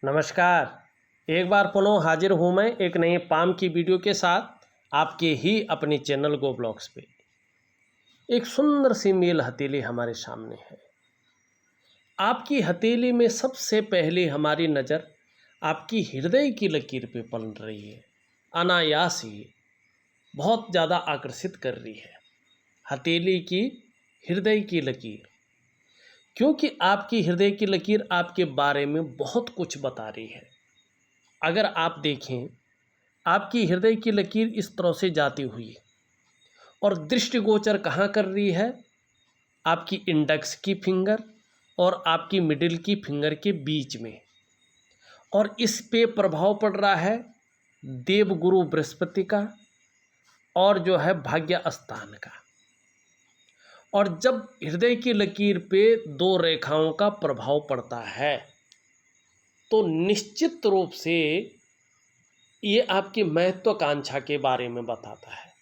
नमस्कार। एक बार पुनः हाजिर हूँ मैं एक नए पाम की वीडियो के साथ आपके ही अपनी चैनल गो ब्लॉग्स पे। एक सुंदर सी मेल हथेली हमारे सामने है। आपकी हथेली में सबसे पहले हमारी नज़र आपकी हृदय की लकीर पे पड़ रही है। अनायास ही बहुत ज़्यादा आकर्षित कर रही है हथेली की हृदय की लकीर, क्योंकि आपकी हृदय की लकीर आपके बारे में बहुत कुछ बता रही है। अगर आप देखें, आपकी हृदय की लकीर इस तरह से जाती हुई और दृष्टिगोचर कहाँ कर रही है, आपकी इंडेक्स की फिंगर और आपकी मिडिल की फिंगर के बीच में, और इस पे प्रभाव पड़ रहा है देवगुरु बृहस्पति का और जो है भाग्य स्थान का। और जब हृदय की लकीर पे दो रेखाओं का प्रभाव पड़ता है तो निश्चित रूप से ये आपकी महत्वाकांक्षा के बारे में बताता है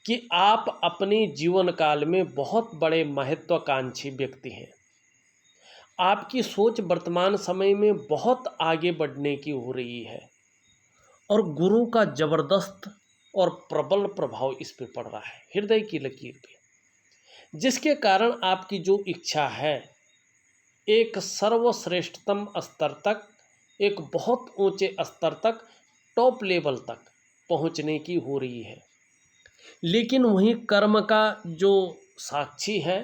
कि आप अपने जीवन काल में बहुत बड़े महत्वाकांक्षी व्यक्ति हैं। आपकी सोच वर्तमान समय में बहुत आगे बढ़ने की हो रही है और गुरु का ज़बरदस्त और प्रबल प्रभाव इस पे पड़ रहा है हृदय की लकीर पे, जिसके कारण आपकी जो इच्छा है एक सर्वश्रेष्ठतम स्तर तक, एक बहुत ऊंचे स्तर तक, टॉप लेवल तक पहुंचने की हो रही है। लेकिन वहीं कर्म का जो साक्षी है,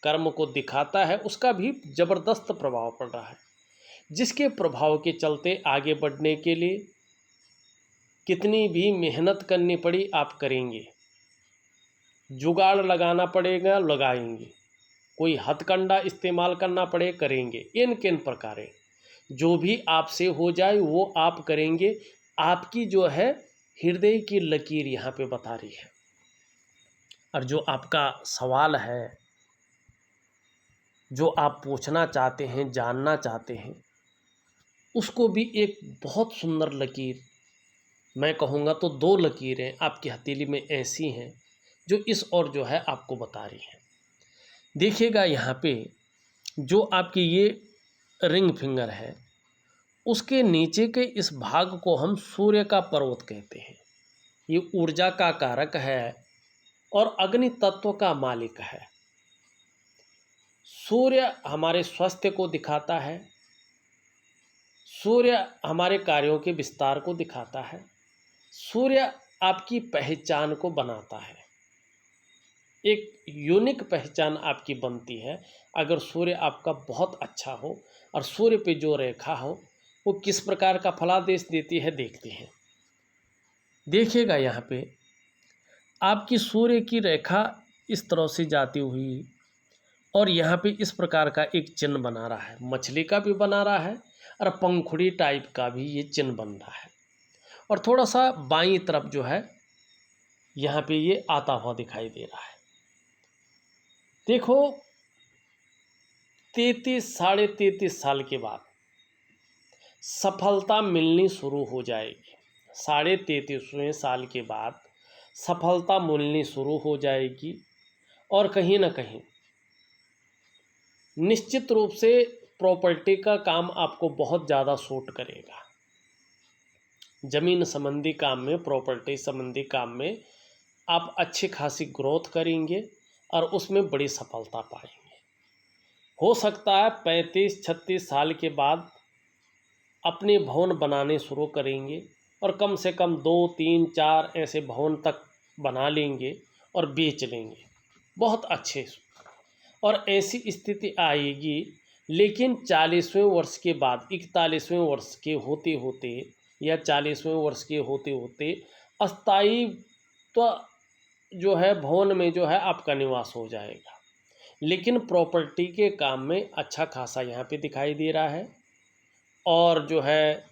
कर्म को दिखाता है, उसका भी ज़बरदस्त प्रभाव पड़ रहा है, जिसके प्रभाव के चलते आगे बढ़ने के लिए कितनी भी मेहनत करनी पड़ी आप करेंगे, जुगाड़ लगाना पड़ेगा लगाएंगे, कोई हथकंडा इस्तेमाल करना पड़े करेंगे, इन किन प्रकारें जो भी आपसे हो जाए वो आप करेंगे। आपकी जो है हृदय की लकीर यहाँ पे बता रही है। और जो आपका सवाल है, जो आप पूछना चाहते हैं, जानना चाहते हैं, उसको भी एक बहुत सुंदर लकीर, मैं कहूँगा तो दो लकीरें आपकी हथेली में ऐसी हैं जो इस और जो है आपको बता रही हैं। देखिएगा यहाँ पे जो आपकी ये रिंग फिंगर है, उसके नीचे के इस भाग को हम सूर्य का पर्वत कहते हैं। ये ऊर्जा का कारक है और अग्नि तत्व का मालिक है। सूर्य हमारे स्वास्थ्य को दिखाता है, सूर्य हमारे कार्यों के विस्तार को दिखाता है, सूर्य आपकी पहचान को बनाता है। एक यूनिक पहचान आपकी बनती है अगर सूर्य आपका बहुत अच्छा हो। और सूर्य पे जो रेखा हो वो किस प्रकार का फलादेश देती है देखते हैं। देखिएगा यहाँ पे आपकी सूर्य की रेखा इस तरह से जाती हुई और यहाँ पे इस प्रकार का एक चिन्ह बना रहा है, मछली का भी बना रहा है और पंखुड़ी टाइप का भी ये चिन्ह बन रहा है। और थोड़ा सा बाईं तरफ जो है यहाँ पे ये आता हुआ दिखाई दे रहा है। देखो 33-33.5 साल के बाद सफलता मिलनी शुरू हो जाएगी। 33.5वें साल के बाद सफलता मिलनी शुरू हो जाएगी और कहीं ना कहीं निश्चित रूप से प्रॉपर्टी का काम आपको बहुत ज़्यादा सूट करेगा। ज़मीन संबंधी काम में, प्रॉपर्टी संबंधी काम में आप अच्छी खासी ग्रोथ करेंगे और उसमें बड़ी सफलता पाएंगे। हो सकता है 35-36 साल के बाद अपने भवन बनाने शुरू करेंगे और कम से कम 2-3-4 ऐसे भवन तक बना लेंगे और बेच लेंगे बहुत अच्छे। और ऐसी स्थिति आएगी, लेकिन 40वें वर्ष के बाद, 41वें वर्ष के होते होते या 40वें वर्ष के होते होते अस्थायित्व जो है भवन में जो है आपका निवास हो जाएगा। लेकिन प्रॉपर्टी के काम में अच्छा खासा यहाँ पे दिखाई दे रहा है। और जो है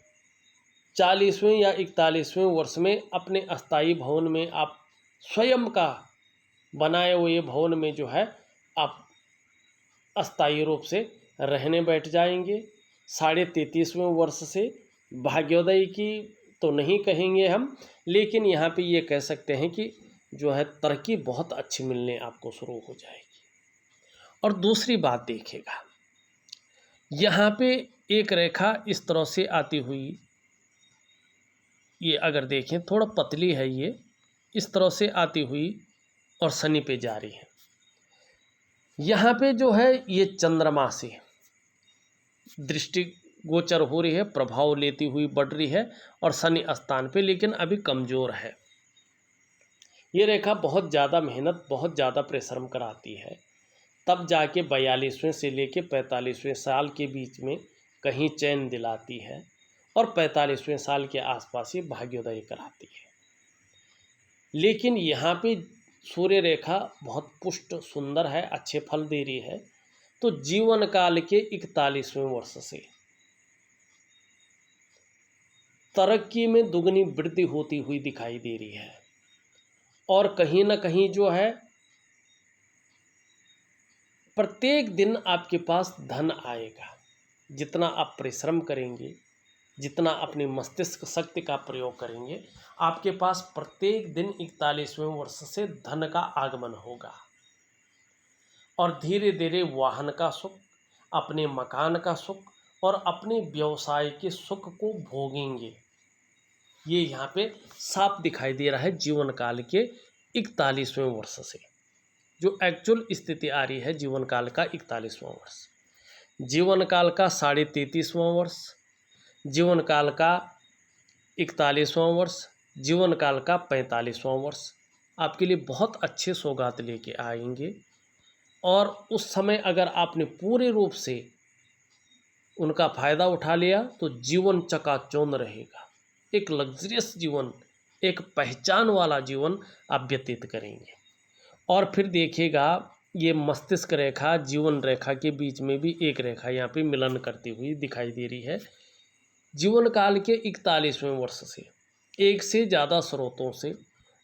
40वें या 41वें वर्ष में अपने अस्थायी भवन में आप स्वयं का बनाए हुए भवन में जो है आप अस्थायी रूप से रहने बैठ जाएंगे। 33.5वें वर्ष से भाग्योदय की तो नहीं कहेंगे हम, लेकिन यहाँ पे ये कह सकते हैं कि जो है तरक्की बहुत अच्छी मिलने आपको शुरू हो जाएगी। और दूसरी बात देखिएगा, यहाँ पे एक रेखा इस तरह से आती हुई, ये अगर देखें थोड़ा पतली है, ये इस तरह से आती हुई और शनि पे जा रही है। यहाँ पे जो है ये चंद्रमा से दृष्टि गोचर हो रही है, प्रभाव लेती हुई बढ़ रही है और शनि स्थान पे, लेकिन अभी कमज़ोर है। ये रेखा बहुत ज़्यादा मेहनत, बहुत ज़्यादा परिश्रम कराती है, तब जाके 42वें से लेके 45वें साल के बीच में कहीं चैन दिलाती है और 45वें साल के आसपास ये भाग्योदय कराती है। लेकिन यहाँ पे सूर्य रेखा बहुत पुष्ट सुंदर है, अच्छे फल दे रही है, तो जीवन काल के 41वें वर्ष से तरक्की में दुगनी वृद्धि होती हुई दिखाई दे रही है और कहीं ना कहीं जो है प्रत्येक दिन आपके पास धन आएगा। जितना आप परिश्रम करेंगे, जितना अपनी मस्तिष्क शक्ति का प्रयोग करेंगे, आपके पास प्रत्येक दिन 41वें वर्ष से धन का आगमन होगा और धीरे धीरे वाहन का सुख, अपने मकान का सुख और अपने व्यवसाय के सुख को भोगेंगे। ये यहाँ पे साफ दिखाई दे रहा है जीवन काल के 41वें वर्ष से, जो एक्चुअल स्थिति आ रही है जीवन काल का 41वां वर्ष, जीवन काल का 33.5वां वर्ष, जीवन काल का 41वां वर्ष, जीवन काल का 45वां वर्ष आपके लिए बहुत अच्छे सौगात लेके आएंगे। और उस समय अगर आपने पूरे रूप से उनका फ़ायदा उठा लिया तो जीवन चकाचौंध रहेगा, एक लग्जरियस जीवन, एक पहचान वाला जीवन आप व्यतीत करेंगे। और फिर देखिएगा ये मस्तिष्क रेखा जीवन रेखा के बीच में भी एक रेखा यहाँ पे मिलन करती हुई दिखाई दे रही है। जीवन काल के 41वें वर्ष से एक से ज़्यादा स्रोतों से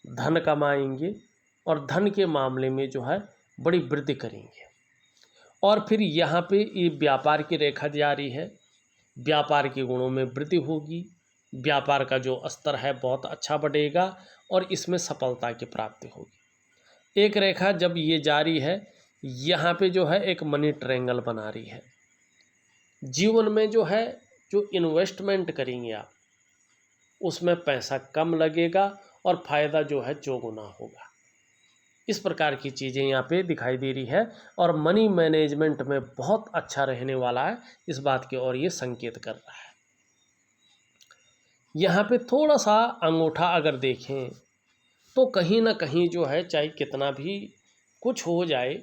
धन कमाएंगे और धन के मामले में जो है बड़ी वृद्धि करेंगे। और फिर यहाँ पे ये व्यापार की रेखा जारी है, व्यापार के गुणों में वृद्धि होगी, व्यापार का जो स्तर है बहुत अच्छा बढ़ेगा और इसमें सफलता की प्राप्ति होगी। एक रेखा जब ये जारी है, यहाँ पे जो है एक मनी ट्रायंगल बना रही है। जीवन में जो है जो इन्वेस्टमेंट करेंगे आप, उसमें पैसा कम लगेगा और फ़ायदा जो है चौगुना होगा। इस प्रकार की चीज़ें यहाँ पे दिखाई दे रही है और मनी मैनेजमेंट में बहुत अच्छा रहने वाला है, इस बात की ओर ये संकेत कर रहा है। यहाँ पे थोड़ा सा अंगूठा अगर देखें तो कहीं ना कहीं जो है चाहे कितना भी कुछ हो जाए,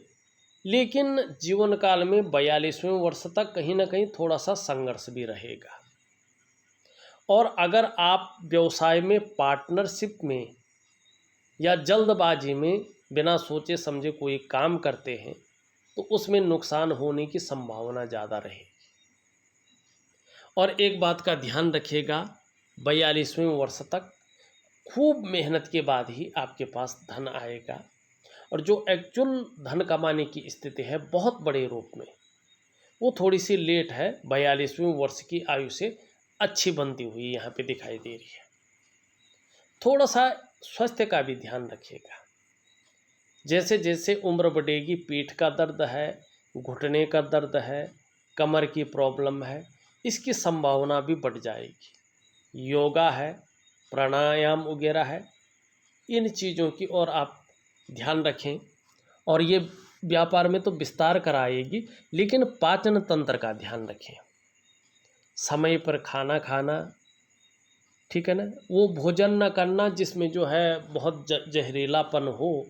लेकिन जीवन काल में 42वें वर्ष तक कहीं ना कहीं थोड़ा सा संघर्ष भी रहेगा। और अगर आप व्यवसाय में पार्टनरशिप में या जल्दबाजी में बिना सोचे समझे कोई काम करते हैं तो उसमें नुकसान होने की संभावना ज़्यादा रहेगी। और एक बात का ध्यान रखिएगा, 42वें वर्ष तक खूब मेहनत के बाद ही आपके पास धन आएगा और जो एक्चुअल धन कमाने की स्थिति है बहुत बड़े रूप में, वो थोड़ी सी लेट है, 42वें वर्ष की आयु से अच्छी बनती हुई यहाँ पे दिखाई दे रही है। थोड़ा सा स्वास्थ्य का भी ध्यान रखिएगा, जैसे जैसे उम्र बढ़ेगी पीठ का दर्द है, घुटने का दर्द है, कमर की प्रॉब्लम है, इसकी संभावना भी बढ़ जाएगी। योगा है, प्राणायाम वगैरह है, इन चीज़ों की ओर आप ध्यान रखें। और ये व्यापार में तो विस्तार कराएगी, लेकिन पाचन तंत्र का ध्यान रखें, समय पर खाना खाना, ठीक है ना, वो भोजन न करना जिसमें जो है बहुत जहरीलापन हो,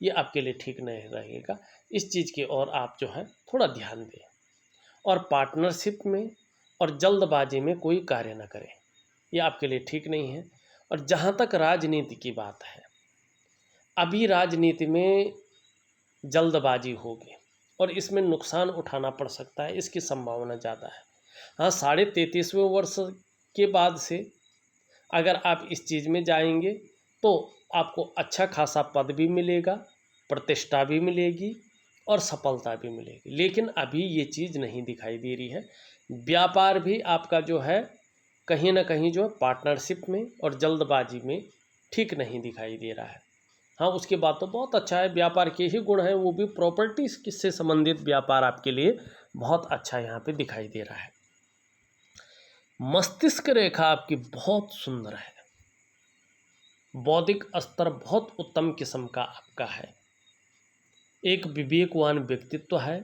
ये आपके लिए ठीक नहीं रहेगा। इस चीज़ की ओर आप जो है थोड़ा ध्यान दें। और पार्टनरशिप में और जल्दबाजी में कोई कार्य न करें, ये आपके लिए ठीक नहीं है। और जहाँ तक राजनीति की बात है, अभी राजनीति में जल्दबाजी होगी और इसमें नुकसान उठाना पड़ सकता है, इसकी संभावना ज़्यादा है। हाँ, 33.5वें वर्ष के बाद से अगर आप इस चीज़ में जाएंगे तो आपको अच्छा खासा पद भी मिलेगा, प्रतिष्ठा भी मिलेगी और सफलता भी मिलेगी। लेकिन अभी ये चीज़ नहीं दिखाई दे रही है। व्यापार भी आपका जो है कहीं ना कहीं जो पार्टनरशिप में और जल्दबाजी में ठीक नहीं दिखाई दे रहा है। हाँ, उसके बाद तो बहुत अच्छा है, व्यापार के ही गुण हैं, वो भी प्रॉपर्टीज़ से संबंधित व्यापार आपके लिए बहुत अच्छा यहाँ पे दिखाई दे रहा है। मस्तिष्क रेखा आपकी बहुत सुंदर है, बौद्धिक स्तर बहुत उत्तम किस्म का आपका है, एक विवेकवान व्यक्तित्व है।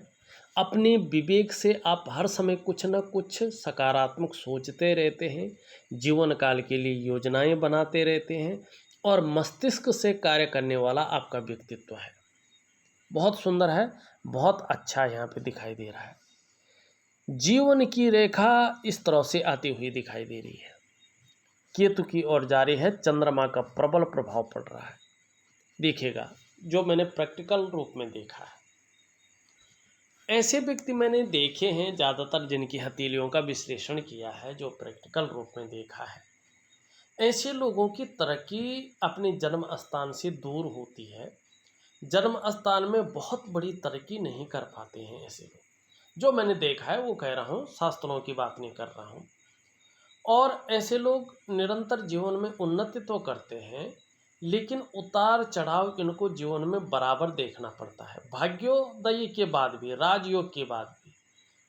अपने विवेक से आप हर समय कुछ न कुछ सकारात्मक सोचते रहते हैं, जीवन काल के लिए योजनाएं बनाते रहते हैं और मस्तिष्क से कार्य करने वाला आपका व्यक्तित्व है। बहुत सुंदर है, बहुत अच्छा यहाँ पे दिखाई दे रहा है। जीवन की रेखा इस तरह से आती हुई दिखाई दे रही है, केतु की ओर जा रही है, चंद्रमा का प्रबल प्रभाव पड़ रहा है। देखिएगा, जो मैंने प्रैक्टिकल रूप में देखा है, ऐसे व्यक्ति मैंने देखे हैं ज़्यादातर जिनकी हथेलियों का विश्लेषण किया है, जो प्रैक्टिकल रूप में देखा है, ऐसे लोगों की तरक्की अपने जन्म स्थान से दूर होती है। जन्म स्थान में बहुत बड़ी तरक्की नहीं कर पाते हैं ऐसे लोग, जो मैंने देखा है वो कह रहा हूँ, शास्त्रों की बात नहीं कर रहा हूँ। और ऐसे लोग निरंतर जीवन में उन्नति तो करते हैं, लेकिन उतार चढ़ाव इनको जीवन में बराबर देखना पड़ता है। भाग्योदय के बाद भी, राजयोग के बाद भी,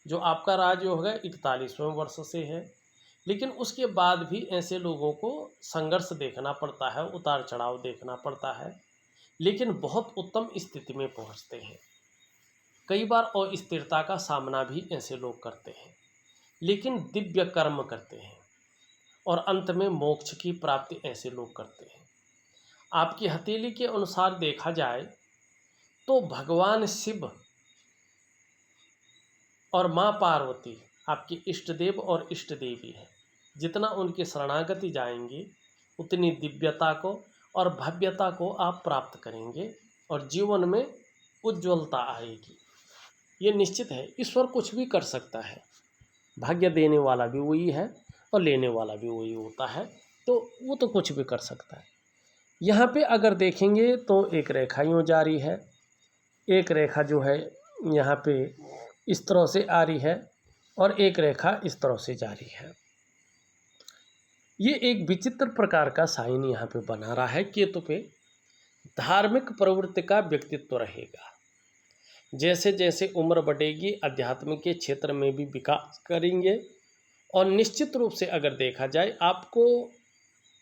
जो आपका राजयोग है 41वें वर्ष से है, लेकिन उसके बाद भी ऐसे लोगों को संघर्ष देखना पड़ता है, उतार चढ़ाव देखना पड़ता है, लेकिन बहुत उत्तम स्थिति में पहुंचते हैं। कई बार अस्थिरता का सामना भी ऐसे लोग करते हैं, लेकिन दिव्य कर्म करते हैं और अंत में मोक्ष की प्राप्ति ऐसे लोग करते हैं। आपकी हथेली के अनुसार देखा जाए तो भगवान शिव और माँ पार्वती आपके इष्ट देव और इष्ट देवी है। जितना उनकी शरणागति जाएंगे उतनी दिव्यता को और भव्यता को आप प्राप्त करेंगे और जीवन में उज्ज्वलता आएगी। ये निश्चित है। ईश्वर कुछ भी कर सकता है, भाग्य देने वाला भी वही है और लेने वाला भी वही होता है, तो वो तो कुछ भी कर सकता है। यहाँ पे अगर देखेंगे तो एक रेखा यूँ जारी है, एक रेखा जो है यहाँ पे इस तरह से आ रही है और एक रेखा इस तरह से जारी है। ये एक विचित्र प्रकार का साइन यहाँ पे बना रहा है केतु पे। धार्मिक प्रवृत्ति का व्यक्तित्व रहेगा। जैसे जैसे उम्र बढ़ेगी अध्यात्म के क्षेत्र में भी विकास करेंगे और निश्चित रूप से अगर देखा जाए आपको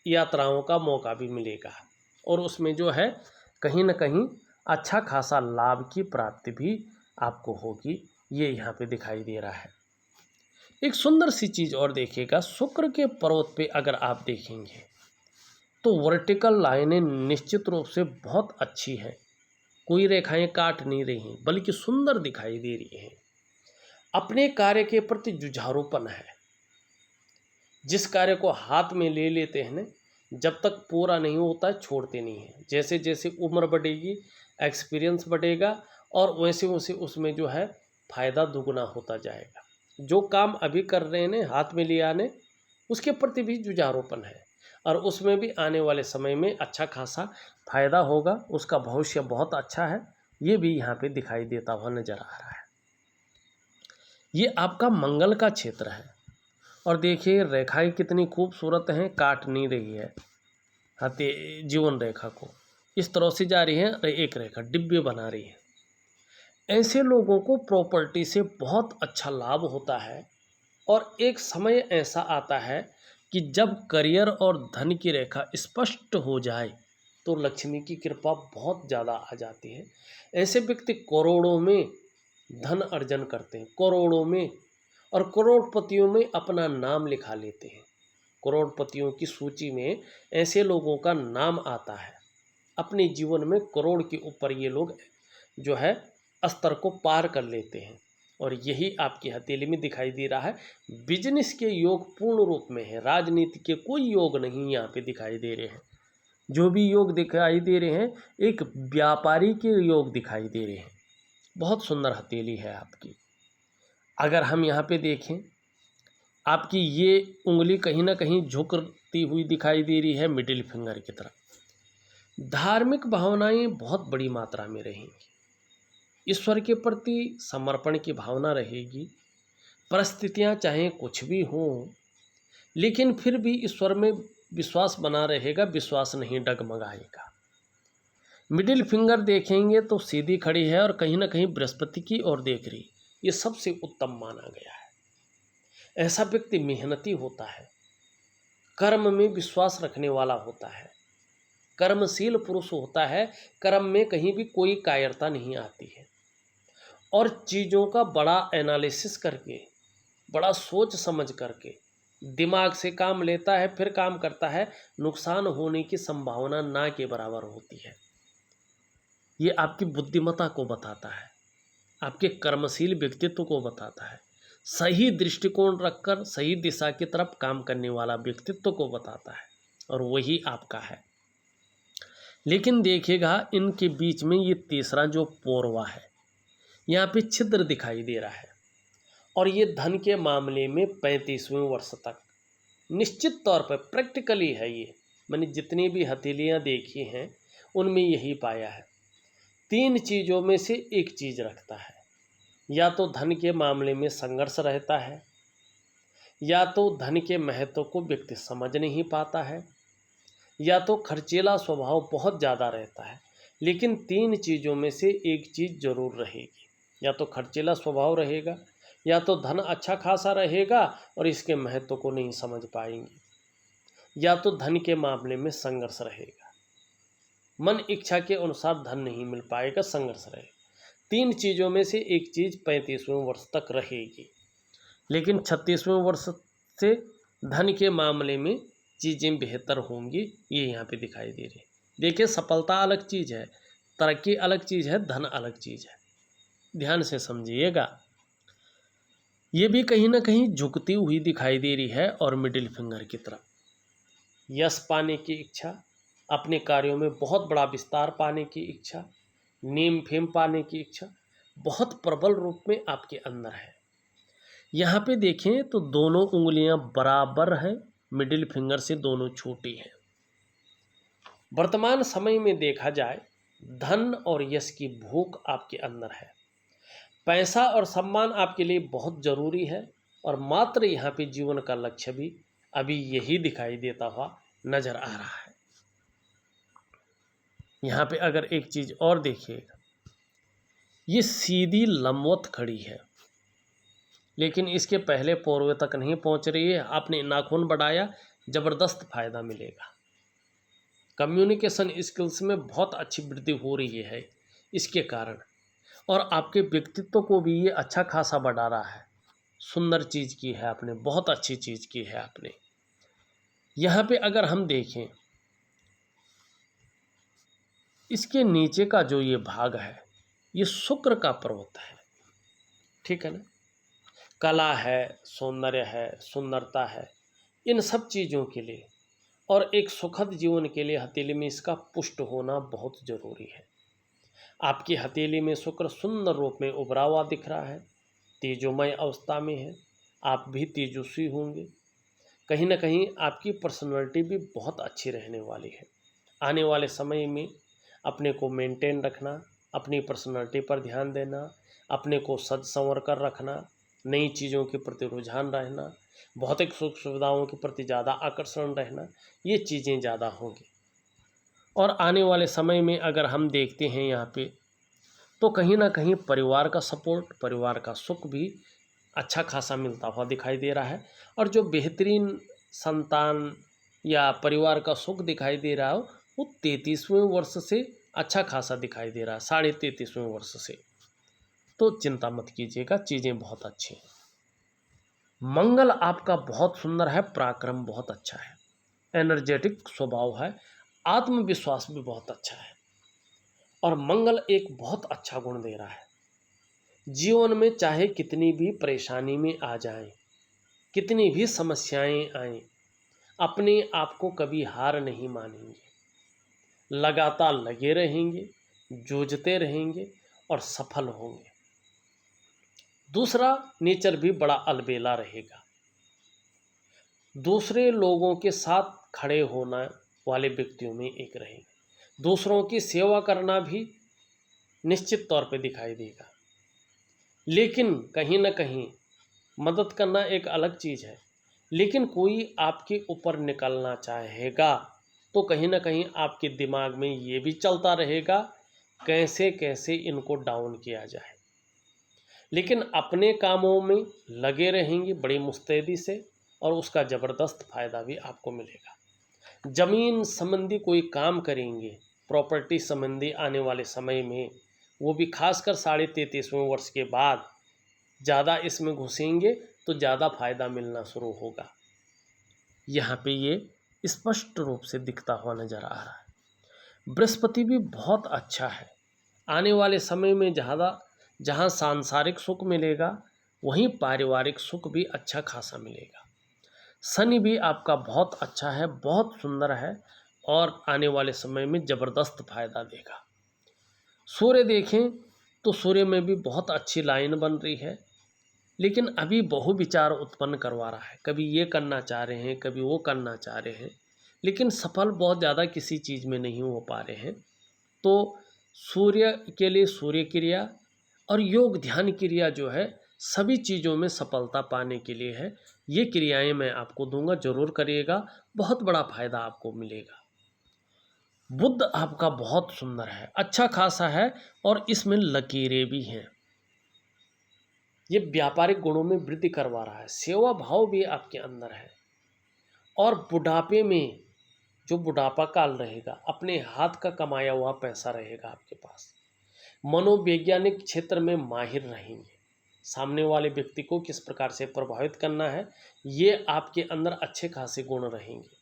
यात्राओं का मौका भी मिलेगा और उसमें जो है कहीं न कहीं अच्छा खासा लाभ की प्राप्ति भी आपको होगी। ये यहाँ पे दिखाई दे रहा है। एक सुंदर सी चीज़ और देखिएगा, शुक्र के पर्वत पे अगर आप देखेंगे तो वर्टिकल लाइनें निश्चित रूप से बहुत अच्छी हैं, कोई रेखाएं काट नहीं रही हैं, बल्कि सुंदर दिखाई दे रही हैं। अपने कार्य के प्रति जुझारूपन है। जिस कार्य को हाथ में ले लेते हैं ना, जब तक पूरा नहीं होता है छोड़ते नहीं हैं। जैसे जैसे उम्र बढ़ेगी, एक्सपीरियंस बढ़ेगा और वैसे वैसे उसमें जो है फ़ायदा दुगना होता जाएगा। जो काम अभी कर रहे हैं हाथ में ले आने, उसके प्रति भी जुझारूपन है और उसमें भी आने वाले समय में अच्छा खासा फ़ायदा होगा, उसका भविष्य बहुत अच्छा है। ये भी यहाँ पे दिखाई देता हुआ नज़र आ रहा है। ये आपका मंगल का क्षेत्र है और देखिए रेखाएं कितनी खूबसूरत हैं, काट नहीं रही है जीवन रेखा को, इस तरह से जा रही है, एक रेखा डिब्बे बना रही है। ऐसे लोगों को प्रॉपर्टी से बहुत अच्छा लाभ होता है और एक समय ऐसा आता है कि जब करियर और धन की रेखा स्पष्ट हो जाए तो लक्ष्मी की कृपा बहुत ज़्यादा आ जाती है। ऐसे व्यक्ति करोड़ों में धन अर्जन करते हैं, करोड़ों में, और करोड़पतियों में अपना नाम लिखा लेते हैं। करोड़पतियों की सूची में ऐसे लोगों का नाम आता है। अपने जीवन में करोड़ के ऊपर ये लोग जो है स्तर को पार कर लेते हैं और यही आपकी हथेली में दिखाई दे रहा है। बिजनेस के योग पूर्ण रूप में है, राजनीति के कोई योग नहीं यहाँ पे दिखाई दे रहे हैं। जो भी योग दिखाई दे रहे हैं एक व्यापारी के योग दिखाई दे रहे हैं। बहुत सुंदर हथेली है आपकी। अगर हम यहाँ पे देखें, आपकी ये उंगली कहीं ना कहीं झुकती हुई दिखाई दे रही है मिडिल फिंगर की तरफ। धार्मिक भावनाएं बहुत बड़ी मात्रा में रहेंगी, ईश्वर के प्रति समर्पण की भावना रहेगी। परिस्थितियां चाहे कुछ भी हों, लेकिन फिर भी ईश्वर में विश्वास बना रहेगा, विश्वास नहीं डगमगाएगा। मिडिल फिंगर देखेंगे तो सीधी खड़ी है और कहीं ना कहीं बृहस्पति की ओर देख रही, ये सबसे उत्तम माना गया है। ऐसा व्यक्ति मेहनती होता है, कर्म में विश्वास रखने वाला होता है, कर्मशील पुरुष होता है, कर्म में कहीं भी कोई कायरता नहीं आती है और चीज़ों का बड़ा एनालिसिस करके, बड़ा सोच समझ करके दिमाग से काम लेता है, फिर काम करता है। नुकसान होने की संभावना ना के बराबर होती है। ये आपकी बुद्धिमत्ता को बताता है, आपके कर्मशील व्यक्तित्व को बताता है, सही दृष्टिकोण रखकर सही दिशा की तरफ काम करने वाला व्यक्तित्व को बताता है और वही आपका है। लेकिन देखिएगा इनके बीच में ये तीसरा जो पोरवा है, यहाँ पे छिद्र दिखाई दे रहा है और ये धन के मामले में 35वें वर्ष तक निश्चित तौर पर प्रैक्टिकली है। ये मैंने जितनी भी हथेलियाँ देखी हैं उनमें यही पाया है। 3 चीज़ों में से एक चीज़ रखता है, या तो धन के मामले में संघर्ष रहता है, या तो धन के महत्व को व्यक्ति समझ नहीं पाता है, या तो खर्चीला स्वभाव बहुत ज़्यादा रहता है। लेकिन 3 चीज़ों में से एक चीज़ जरूर रहेगी, या तो खर्चीला स्वभाव रहेगा, या तो धन अच्छा खासा रहेगा और इसके महत्व को नहीं समझ पाएंगे, या तो धन के मामले में संघर्ष रहेगा, मन इच्छा के अनुसार धन नहीं मिल पाएगा, संघर्ष रहेगा। 3 चीज़ों में से एक चीज़ 35वें वर्ष तक रहेगी। लेकिन 36वें वर्ष से धन के मामले में चीज़ें बेहतर होंगी, ये यहाँ पे दिखाई दे रही है। देखिए सफलता अलग चीज़ है, तरक्की अलग चीज़ है, धन अलग चीज़ है। ध्यान से समझिएगा। ये भी कहीं ना कहीं झुकती हुई दिखाई दे रही है और मिडिल फिंगर की तरफ यश पाने की इच्छा, अपने कार्यों में बहुत बड़ा विस्तार पाने की इच्छा, नेम फेम पाने की इच्छा बहुत प्रबल रूप में आपके अंदर है। यहाँ पे देखें तो दोनों उंगलियां बराबर हैं, मिडिल फिंगर से दोनों छोटी हैं। वर्तमान समय में देखा जाए धन और यश की भूख आपके अंदर है, पैसा और सम्मान आपके लिए बहुत ज़रूरी है और मात्र यहाँ पे जीवन का लक्ष्य भी अभी यही दिखाई देता हुआ नजर आ रहा है। यहाँ पे अगर एक चीज़ और देखिएगा, ये सीधी लंबवत खड़ी है लेकिन इसके पहले पोरवे तक नहीं पहुँच रही है। आपने नाखून बढ़ाया, ज़बरदस्त फायदा मिलेगा। कम्युनिकेशन स्किल्स में बहुत अच्छी वृद्धि हो रही है इसके कारण, और आपके व्यक्तित्व को भी ये अच्छा खासा बढ़ा रहा है। सुंदर चीज़ की है आपने, बहुत अच्छी चीज़ की है आपने। यहाँ पे अगर हम देखें इसके नीचे का जो ये भाग है ये शुक्र का पर्वत है, ठीक है ना। कला है, सौंदर्य है, सुंदरता है, इन सब चीज़ों के लिए और एक सुखद जीवन के लिए हथेली में इसका पुष्ट होना बहुत ज़रूरी है। आपकी हथेली में शुक्र सुंदर रूप में उभरा हुआ दिख रहा है, तेजोमय अवस्था में है, आप भी तेजस्वी होंगे। कहीं ना कहीं आपकी पर्सनालिटी भी बहुत अच्छी रहने वाली है। आने वाले समय में अपने को मेंटेन रखना, अपनी पर्सनालिटी पर ध्यान देना, अपने को सज संवर कर रखना, नई चीज़ों के प्रति रुझान रहना, भौतिक सुख सुविधाओं के प्रति ज़्यादा आकर्षण रहना, ये चीज़ें ज़्यादा होंगी। और आने वाले समय में अगर हम देखते हैं यहाँ पे तो कहीं ना कहीं परिवार का सपोर्ट, परिवार का सुख भी अच्छा खासा मिलता हुआ दिखाई दे रहा है। और जो बेहतरीन संतान या परिवार का सुख दिखाई दे रहा हो वो 33वें वर्ष से अच्छा खासा दिखाई दे रहा है, 33.5वें वर्ष से। तो चिंता मत कीजिएगा, चीज़ें बहुत अच्छी हैं। मंगल आपका बहुत सुंदर है, पराक्रम बहुत अच्छा है, एनर्जेटिक स्वभाव है, आत्मविश्वास भी बहुत अच्छा है और मंगल एक बहुत अच्छा गुण दे रहा है। जीवन में चाहे कितनी भी परेशानी में आ जाएं, कितनी भी समस्याएं आएं, अपने आप को कभी हार नहीं मानेंगे, लगातार लगे रहेंगे, जूझते रहेंगे और सफल होंगे। दूसरा, नेचर भी बड़ा अलबेला रहेगा, दूसरे लोगों के साथ खड़े होना वाले व्यक्तियों में एक रहेंगे, दूसरों की सेवा करना भी निश्चित तौर पे दिखाई देगा। लेकिन कहीं ना कहीं मदद करना एक अलग चीज़ है, लेकिन कोई आपके ऊपर निकलना चाहेगा तो कहीं ना कहीं आपके दिमाग में ये भी चलता रहेगा कैसे कैसे इनको डाउन किया जाए। लेकिन अपने कामों में लगे रहेंगे बड़ी मुस्तैदी से और उसका ज़बरदस्त फ़ायदा भी आपको मिलेगा। ज़मीन संबंधी कोई काम करेंगे, प्रॉपर्टी संबंधी आने वाले समय में, वो भी खासकर 33.5वें वर्ष के बाद ज़्यादा इसमें घुसेंगे तो ज़्यादा फायदा मिलना शुरू होगा। यहाँ पे ये स्पष्ट रूप से दिखता हुआ नज़र आ रहा है। बृहस्पति भी बहुत अच्छा है। आने वाले समय में जहाँ सांसारिक सुख मिलेगा वहीं पारिवारिक सुख भी अच्छा खासा मिलेगा। शनि भी आपका बहुत अच्छा है, बहुत सुंदर है और आने वाले समय में ज़बरदस्त फायदा देगा। सूर्य देखें तो सूर्य में भी बहुत अच्छी लाइन बन रही है, लेकिन अभी बहु विचार उत्पन्न करवा रहा है। कभी ये करना चाह रहे हैं, कभी वो करना चाह रहे हैं, लेकिन सफल बहुत ज़्यादा किसी चीज़ में नहीं हो पा रहे हैं। तो सूर्य के लिए सूर्य क्रिया और योग ध्यान क्रिया जो है सभी चीज़ों में सफलता पाने के लिए है। ये क्रियाएं मैं आपको दूंगा, जरूर करिएगा, बहुत बड़ा फायदा आपको मिलेगा। बुध आपका बहुत सुंदर है, अच्छा खासा है और इसमें लकीरें भी हैं। ये व्यापारिक गुणों में वृद्धि करवा रहा है, सेवा भाव भी आपके अंदर है और बुढ़ापे में जो बुढ़ापा काल रहेगा अपने हाथ का कमाया हुआ पैसा रहेगा आपके पास। मनोवैज्ञानिक क्षेत्र में माहिर रहेंगे, सामने वाले व्यक्ति को किस प्रकार से प्रभावित करना है ये आपके अंदर अच्छे खासे गुण रहेंगे।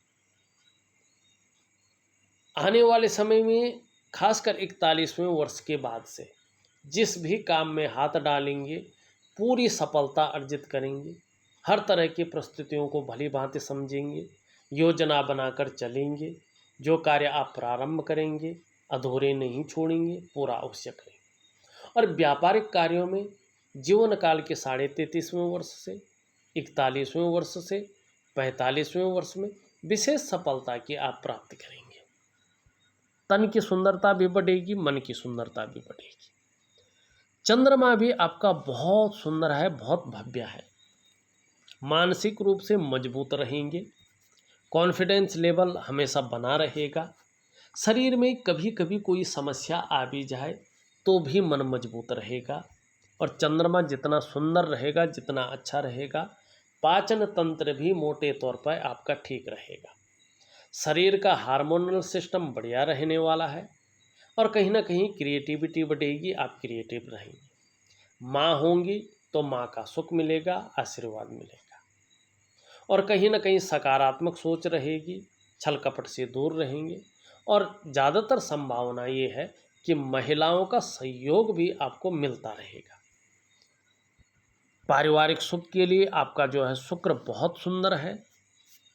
आने वाले समय में खासकर 41वें वर्ष के बाद से जिस भी काम में हाथ डालेंगे पूरी सफलता अर्जित करेंगे। हर तरह की परिस्थितियों को भली भांति समझेंगे, योजना बनाकर चलेंगे। जो कार्य आप प्रारंभ करेंगे अधूरे नहीं छोड़ेंगे, पूरा अवश्य करेंगे। और व्यापारिक कार्यों में जीवन काल के 33.5वें वर्ष से 41वें वर्ष से 45वें वर्ष में विशेष सफलता की आप प्राप्ति करेंगे। तन की सुंदरता भी बढ़ेगी, मन की सुंदरता भी बढ़ेगी। चंद्रमा भी आपका बहुत सुंदर है, बहुत भव्य है। मानसिक रूप से मजबूत रहेंगे, कॉन्फिडेंस लेवल हमेशा बना रहेगा। शरीर में कभी कभी कोई समस्या आ भी जाए तो भी मन मजबूत रहेगा। और चंद्रमा जितना सुंदर रहेगा, जितना अच्छा रहेगा, पाचन तंत्र भी मोटे तौर पर आपका ठीक रहेगा। शरीर का हार्मोनल सिस्टम बढ़िया रहने वाला है और कहीं ना कहीं क्रिएटिविटी बढ़ेगी, आप क्रिएटिव रहेंगे। माँ होंगी तो माँ का सुख मिलेगा, आशीर्वाद मिलेगा। और कहीं ना कहीं सकारात्मक सोच रहेगी, छल कपट से दूर रहेंगे। और ज़्यादातर संभावना ये है कि महिलाओं का सहयोग भी आपको मिलता रहेगा। पारिवारिक सुख के लिए आपका जो है शुक्र बहुत सुंदर है।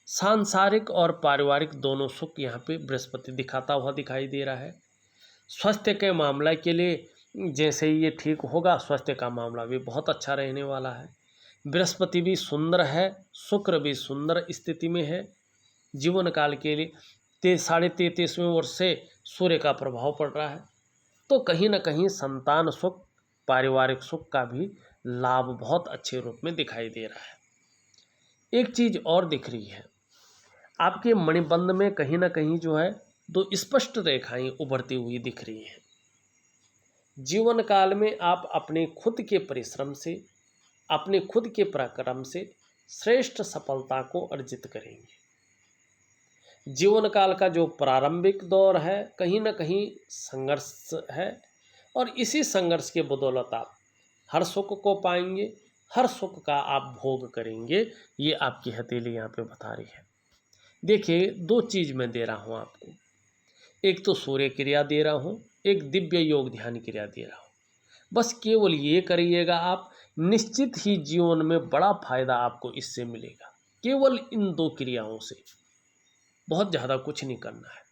सांसारिक और पारिवारिक दोनों सुख यहाँ पे बृहस्पति दिखाता हुआ दिखाई दे रहा है। स्वास्थ्य के मामला के लिए जैसे ही ये ठीक होगा, स्वास्थ्य का मामला भी बहुत अच्छा रहने वाला है। बृहस्पति भी सुंदर है, शुक्र भी सुंदर स्थिति में है। जीवन काल के लिए 33.5वें वर्ष से सूर्य का प्रभाव पड़ रहा है, तो कहीं ना कहीं संतान सुख, पारिवारिक सुख का भी लाभ बहुत अच्छे रूप में दिखाई दे रहा है। एक चीज़ और दिख रही है, आपके मणिबंध में कहीं ना कहीं जो है दो स्पष्ट रेखाएं उभरती हुई दिख रही हैं। जीवन काल में आप अपने खुद के परिश्रम से, अपने खुद के पराक्रम से श्रेष्ठ सफलता को अर्जित करेंगे। जीवन काल का जो प्रारंभिक दौर है कहीं ना कहीं संघर्ष है और इसी संघर्ष के बदौलत आप हर सुख को पाएंगे, हर सुख का आप भोग करेंगे। ये आपकी हथेली यहाँ पे बता रही है। देखिए, दो चीज़ मैं दे रहा हूँ आपको, एक तो सूर्य क्रिया दे रहा हूँ, एक दिव्य योग ध्यान क्रिया दे रहा हूँ। बस केवल ये करिएगा आप, निश्चित ही जीवन में बड़ा फायदा आपको इससे मिलेगा। केवल इन दो क्रियाओं से, बहुत ज़्यादा कुछ नहीं करना है।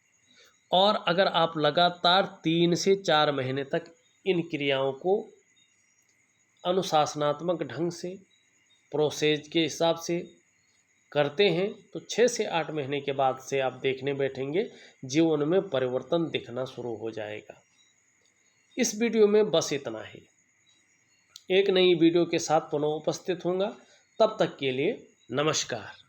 और अगर आप लगातार 3 से 4 महीने तक इन क्रियाओं को अनुशासनात्मक ढंग से, प्रोसेस के हिसाब से करते हैं तो 6 से 8 महीने के बाद से आप देखने बैठेंगे जीवन में परिवर्तन दिखना शुरू हो जाएगा। इस वीडियो में बस इतना ही। एक नई वीडियो के साथ पुनः उपस्थित होऊंगा, तब तक के लिए नमस्कार।